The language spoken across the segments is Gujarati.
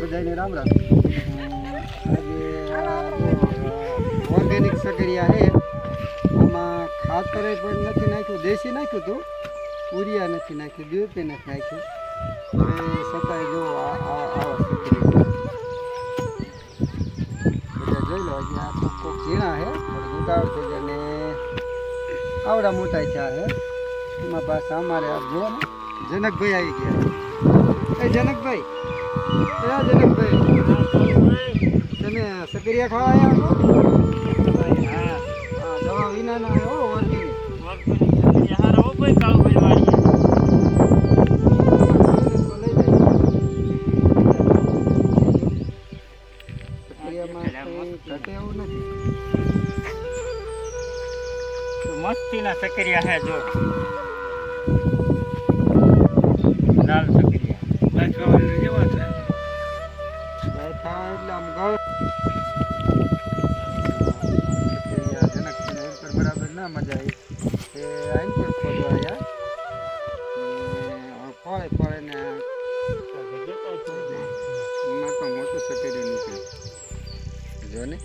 બધાને રામ રામ. આજે ઓર્ગેનિક સકરિયા છે. આમાં ખાતર પણ નથી નાખ્યું, દેશી નાખ્યું હતું, ઉરિયા નથી નાખ્યું, DAP નથી નાખ્યું. છતાંય જો આવા સકરિયા બધા જોઈ લો. હજી આ કોક ઝીણા છે, ઉતાવળ થઈ જાય ને આવડા મોટા થયા છે. એમાં પાછા અમારે આ જુઓ ને જનકભાઈ આવી ગયા. એ જનકભાઈ, તમે સકરિયા ખાવા આવ્યા છો? હા, દવા વિનાના હો ઓર્ગેનિક. સકરિયામાં ઘટે એવું નથી. મસ્તીના સકરિયા હે જો લાલ સકરિયા જેવા છે. એટલે આમ ગળ જનકભાઈને ઉપર બરાબર ના મજા આવી. એ આઈને પણ ખોદવા આવ્યા ફળે ફળે ને એમાં તો મોટું સકરિયું નીકળે જો ને.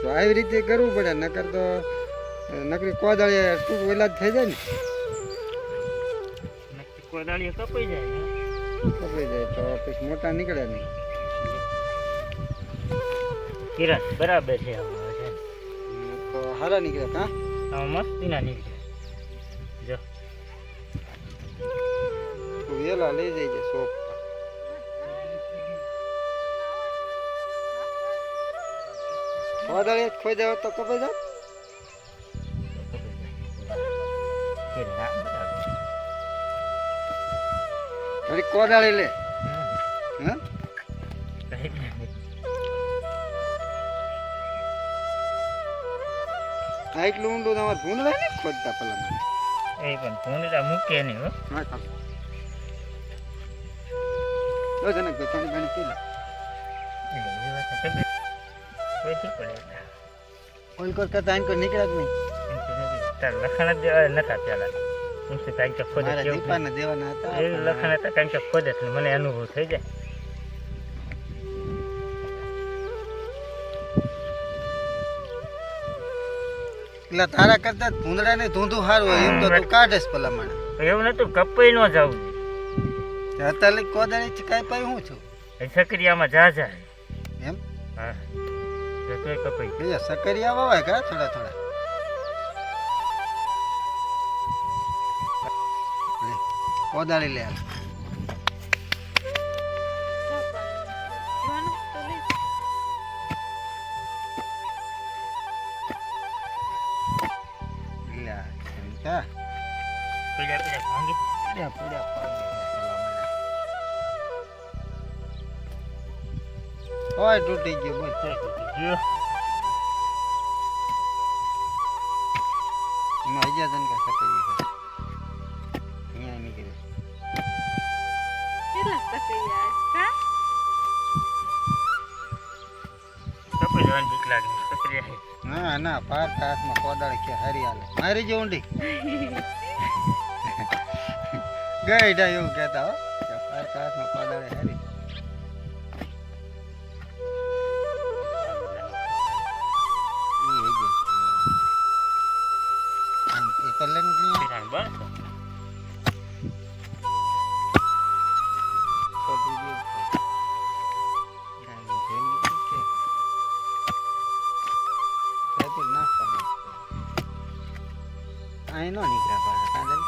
તો આવી રીતે કરવું પડે, નકર તો નકરી કોદાળી ટૂંક વેલા જ થઈ જાય ને. કોદાળી કપાઈ જાય તો પછી મોટા નીકળે નહીં. કિરણ બરાબર છે. તો હારા નીકળે. હા, મસ્તીના નીકળે જો. તું વેલા લઈ જઈએ શોપ. કોદાળી ખોઈ દેવા તો કપાઈ જાય. અરે કોદાળી લે. હા, એટલું ઊંડું તમારે ભૂંડળા ને ખોદતા પેલા એ પણ ભૂંડળા મૂકે નહીં હો. હા ચાલો. જનકભાઈ પાણી પાણી પી લે. કોઈ કોઈ કરતા આઈને કોઈ નીકળ્યા જ નહીં. લખણ જ દેવા નતા પેલા કાંઈક ખોદે દીપાને દેવાના હતા. એ લખણ હતા કાંઈક ખોદે છે, મને અનુભવ થઈ જાય. એટલે તારા કરતા ભૂંદડા ને ધૂંધું સારું હોય એમ તો તું કાઢેસ ભલામણ. એવું નતું, કપાઈ ન જવું. અત્યારે કોદાળી કાંઈ પાઈ હું છું સકરિયામાં જા એમ. હા, કપાઈ બીજા સકરિયા વાવાય કા થોડા થોડા. કોદાળી લે. ઓય તૂટી ગયો બોલ. એમાં હજાર જણ કા સકરી છે અહીંયા નીકળે. ના ના પાર હાથમાં કોદાળી કે હારી હાલે મારી જે ઊંડી ગઈડા એવું કહેતા હો કે પાર હાથમાં કોદાળી હારી. અહીં નો નીકળ્યા પાછા કાંદલ.